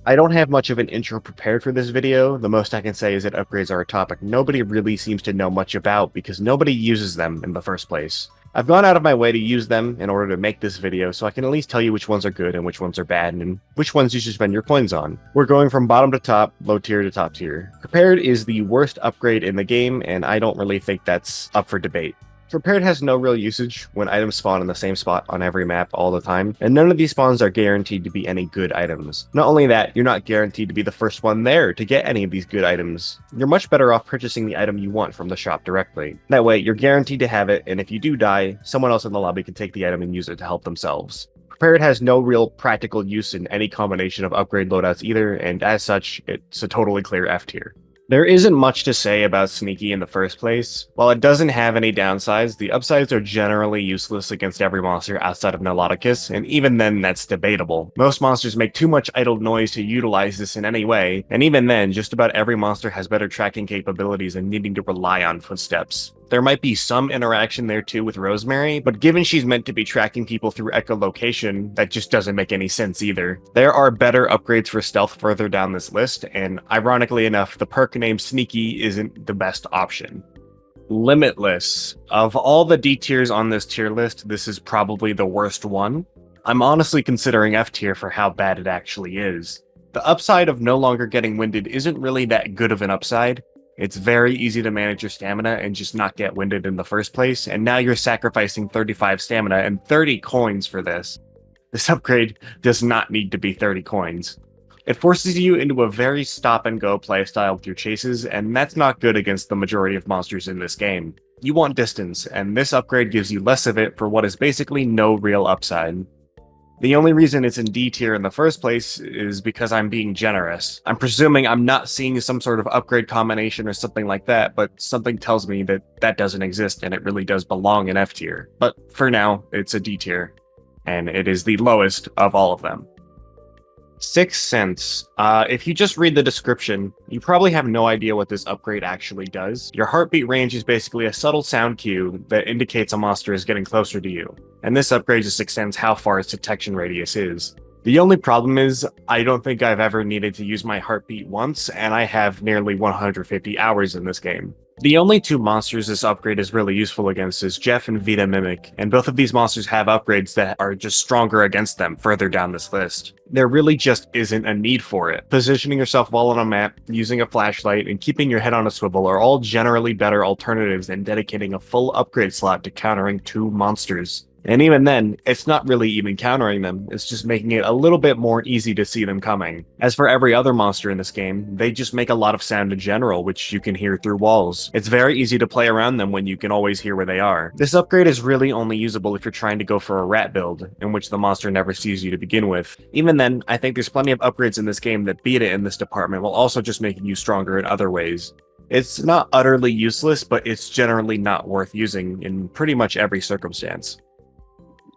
I don't have much of an intro prepared for this video. The most I can say is that upgrades are a topic nobody really seems to know much about because nobody uses them in the first place. I've gone out of my way to use them in order to make this video, so I can at least tell you which ones are good and which ones are bad, and which ones you should spend your coins on. We're going from bottom to top, low tier to top tier. Prepared is the worst upgrade in the game, and I don't really think that's up for debate. Prepared has no real usage when items spawn in the same spot on every map all the time, and none of these spawns are guaranteed to be any good items. Not only that, you're not guaranteed to be the first one there to get any of these good items. You're much better off purchasing the item you want from the shop directly. That way, you're guaranteed to have it, and if you do die, someone else in the lobby can take the item and use it to help themselves. Prepared has no real practical use in any combination of upgrade loadouts either, and as such, it's a totally clear F tier. There isn't much to say about Sneaky in the first place. While it doesn't have any downsides, the upsides are generally useless against every monster outside of Niloticus, and even then that's debatable. Most monsters make too much idle noise to utilize this in any way, and even then, just about every monster has better tracking capabilities than needing to rely on footsteps. There might be some interaction there too with Rosemary, but given she's meant to be tracking people through echolocation, that just doesn't make any sense either. There are better upgrades for stealth further down this list, and ironically enough, the perk named Sneaky isn't the best option. Limitless. Of all the D tiers on this tier list, this is probably the worst one. I'm honestly considering F tier for how bad it actually is. The upside of no longer getting winded isn't really that good of an upside. It's very easy to manage your stamina and just not get winded in the first place, and now you're sacrificing 35 stamina and 30 coins for this. This upgrade does not need to be 30 coins. It forces you into a very stop-and-go playstyle with your chases, and that's not good against the majority of monsters in this game. You want distance, and this upgrade gives you less of it for what is basically no real upside. The only reason it's in D tier in the first place is because I'm being generous. I'm presuming I'm not seeing some sort of upgrade combination or something like that, but something tells me that that doesn't exist and it really does belong in F tier. But for now, it's a D tier, and it is the lowest of all of them. Sixth Sense. If you just read the description, you probably have no idea what this upgrade actually does. Your heartbeat range is basically a subtle sound cue that indicates a monster is getting closer to you, and this upgrade just extends how far its detection radius is. The only problem is, I don't think I've ever needed to use my heartbeat once, and I have nearly 150 hours in this game. The only two monsters this upgrade is really useful against is Jeff and Vita Mimic, and both of these monsters have upgrades that are just stronger against them further down this list. There really just isn't a need for it. Positioning yourself well on a map, using a flashlight, and keeping your head on a swivel are all generally better alternatives than dedicating a full upgrade slot to countering two monsters. And even then, it's not really even countering them, it's just making it a little bit more easy to see them coming. As for every other monster in this game, they just make a lot of sound in general, which you can hear through walls. It's very easy to play around them when you can always hear where they are. This upgrade is really only usable if you're trying to go for a rat build, in which the monster never sees you to begin with. Even then, I think there's plenty of upgrades in this game that beat it in this department while also just making you stronger in other ways. It's not utterly useless, but it's generally not worth using in pretty much every circumstance.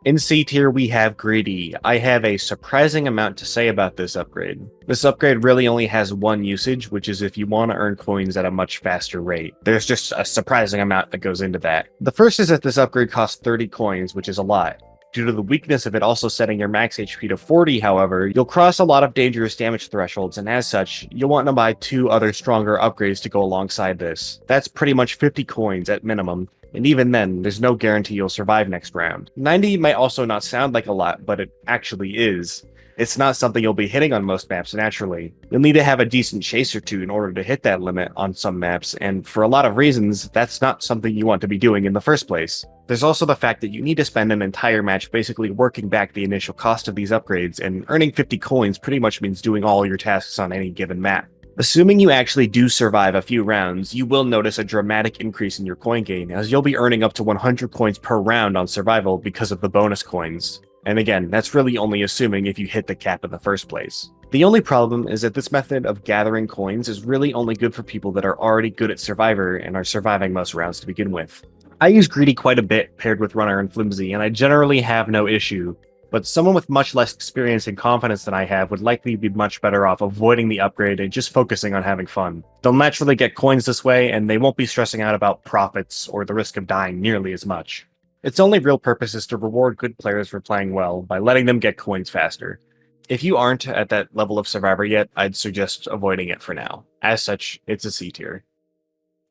In C tier, we have Greedy. I have a surprising amount to say about this upgrade. This upgrade really only has one usage, which is if you want to earn coins at a much faster rate. There's just a surprising amount that goes into that. The first is that this upgrade costs 30 coins, which is a lot. Due to the weakness of it also setting your max HP to 40, however, you'll cross a lot of dangerous damage thresholds, and as such, you'll want to buy two other stronger upgrades to go alongside this. That's pretty much 50 coins at minimum. And even then, there's no guarantee you'll survive next round. 90 might also not sound like a lot, but it actually is. It's not something you'll be hitting on most maps naturally. You'll need to have a decent chase or two in order to hit that limit on some maps, and for a lot of reasons, that's not something you want to be doing in the first place. There's also the fact that you need to spend an entire match basically working back the initial cost of these upgrades, and earning 50 coins pretty much means doing all your tasks on any given map. Assuming you actually do survive a few rounds, you will notice a dramatic increase in your coin gain, as you'll be earning up to 100 coins per round on survival because of the bonus coins. And again, that's really only assuming if you hit the cap in the first place. The only problem is that this method of gathering coins is really only good for people that are already good at Survivor and are surviving most rounds to begin with. I use Greedy quite a bit paired with Runner and Flimsy, and I generally have no issue. But someone with much less experience and confidence than I have would likely be much better off avoiding the upgrade and just focusing on having fun. They'll naturally get coins this way, and they won't be stressing out about profits or the risk of dying nearly as much. Its only real purpose is to reward good players for playing well by letting them get coins faster. If you aren't at that level of Survivor yet, I'd suggest avoiding it for now. As such, it's a C tier.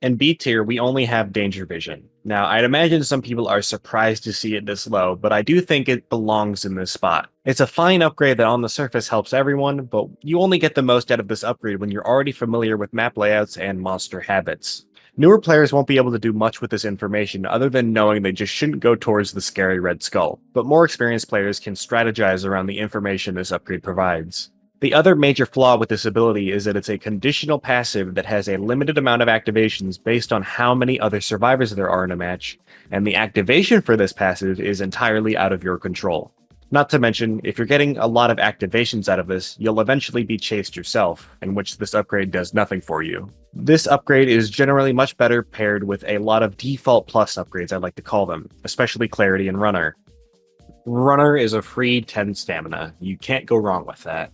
In B tier, we only have Danger Vision. Now, I'd imagine some people are surprised to see it this low, but I do think it belongs in this spot. It's a fine upgrade that on the surface helps everyone, but you only get the most out of this upgrade when you're already familiar with map layouts and monster habits. Newer players won't be able to do much with this information other than knowing they just shouldn't go towards the scary red skull, but more experienced players can strategize around the information this upgrade provides. The other major flaw with this ability is that it's a conditional passive that has a limited amount of activations based on how many other survivors there are in a match, and the activation for this passive is entirely out of your control. Not to mention, if you're getting a lot of activations out of this, you'll eventually be chased yourself, in which this upgrade does nothing for you. This upgrade is generally much better paired with a lot of default plus upgrades, I like to call them, especially Clarity and Runner. Runner is a free 10 stamina. You can't go wrong with that.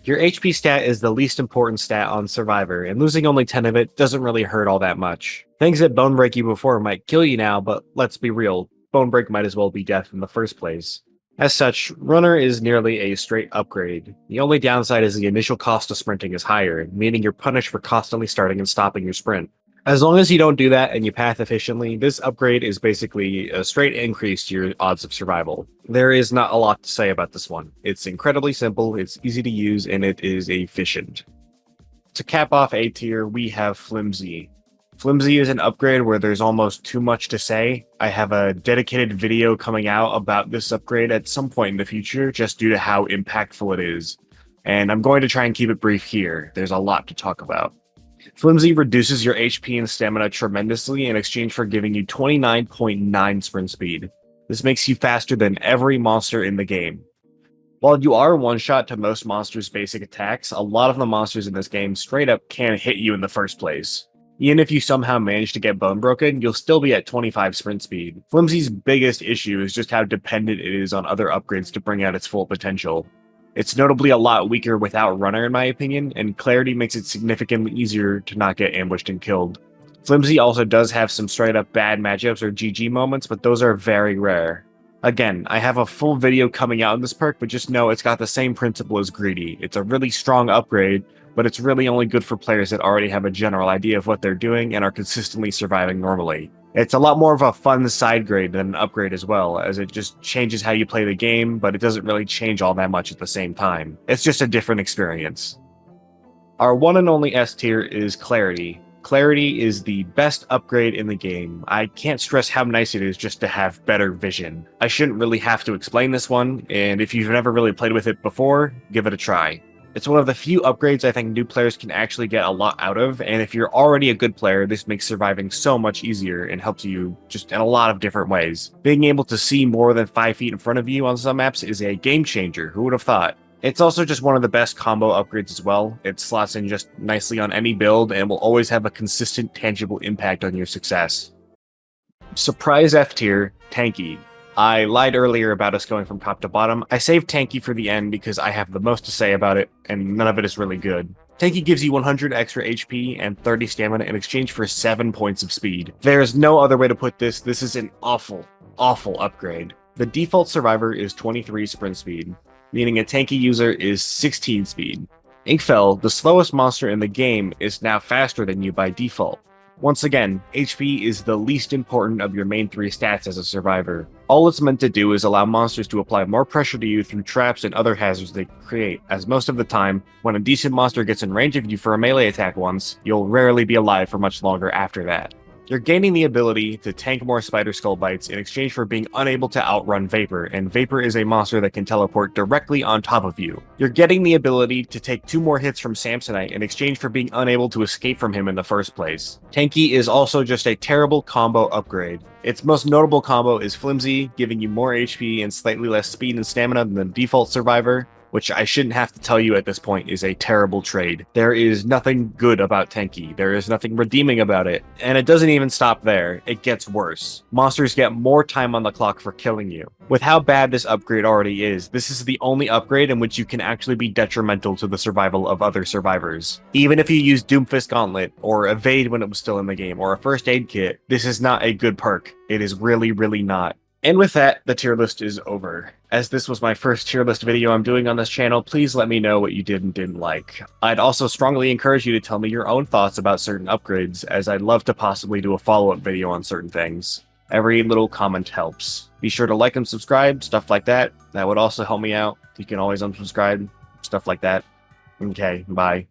Your HP stat is the least important stat on Survivor, and losing only 10 of it doesn't really hurt all that much. Things that bone break you before might kill you now, but let's be real, bone break might as well be death in the first place. As such, Runner is nearly a straight upgrade. The only downside is the initial cost of sprinting is higher, meaning you're punished for constantly starting and stopping your sprint. As long as you don't do that and you path efficiently, this upgrade is basically a straight increase to your odds of survival. There is not a lot to say about this one. It's incredibly simple, it's easy to use, and it is efficient. To cap off A tier, we have Flimsy. Flimsy is an upgrade where there's almost too much to say. I have a dedicated video coming out about this upgrade at some point in the future, just due to how impactful it is. And I'm going to try and keep it brief here. There's a lot to talk about. Flimsy reduces your HP and stamina tremendously in exchange for giving you 29.9 sprint speed. This makes you faster than every monster in the game. While you are one-shot to most monsters' basic attacks, a lot of the monsters in this game straight up can't hit you in the first place. Even if you somehow manage to get bone broken, you'll still be at 25 sprint speed. Flimsy's biggest issue is just how dependent it is on other upgrades to bring out its full potential. It's notably a lot weaker without Runner in my opinion, and Clarity makes it significantly easier to not get ambushed and killed. Flimsy also does have some straight up bad matchups or GG moments, but those are very rare. Again, I have a full video coming out on this perk, but just know it's got the same principle as Greedy. It's a really strong upgrade, but it's really only good for players that already have a general idea of what they're doing and are consistently surviving normally. It's a lot more of a fun side grade than an upgrade as well, as it just changes how you play the game, but it doesn't really change all that much at the same time. It's just a different experience. Our one and only S tier is Clarity. Clarity is the best upgrade in the game. I can't stress how nice it is just to have better vision. I shouldn't really have to explain this one, and if you've never really played with it before, give it a try. It's one of the few upgrades I think new players can actually get a lot out of, and if you're already a good player, this makes surviving so much easier and helps you just in a lot of different ways. Being able to see more than 5 feet in front of you on some maps is a game changer, who would have thought? It's also just one of the best combo upgrades as well. It slots in just nicely on any build and will always have a consistent, tangible impact on your success. Surprise F tier, Tanky. I lied earlier about us going from top to bottom. I saved Tanky for the end because I have the most to say about it, and none of it is really good. Tanky gives you 100 extra HP and 30 stamina in exchange for 7 points of speed. There is no other way to put this. This is an awful, awful upgrade. The default survivor is 23 sprint speed, meaning a Tanky user is 16 speed. Inkfell, the slowest monster in the game, is now faster than you by default. Once again, HP is the least important of your main 3 stats as a survivor. All it's meant to do is allow monsters to apply more pressure to you through traps and other hazards they create, as most of the time, when a decent monster gets in range of you for a melee attack once, you'll rarely be alive for much longer after that. You're gaining the ability to tank more Spider Skull bites in exchange for being unable to outrun Vapor, and Vapor is a monster that can teleport directly on top of you. You're getting the ability to take 2 more hits from Samsonite in exchange for being unable to escape from him in the first place. Tanky is also just a terrible combo upgrade. Its most notable combo is Flimsy, giving you more HP and slightly less speed and stamina than the default survivor, which I shouldn't have to tell you at this point is a terrible trade. There is nothing good about Tanky, there is nothing redeeming about it, and it doesn't even stop there, it gets worse. Monsters get more time on the clock for killing you. With how bad this upgrade already is, this is the only upgrade in which you can actually be detrimental to the survival of other survivors. Even if you use Doomfist Gauntlet, or Evade when it was still in the game, or a First Aid Kit, this is not a good perk. It is really, really not. And with that, the tier list is over. As this was my first tier list video I'm doing on this channel, please let me know what you did and didn't like. I'd also strongly encourage you to tell me your own thoughts about certain upgrades, as I'd love to possibly do a follow-up video on certain things. Every little comment helps. Be sure to like and subscribe, stuff like that. That would also help me out. You can always unsubscribe, stuff like that. Okay, bye.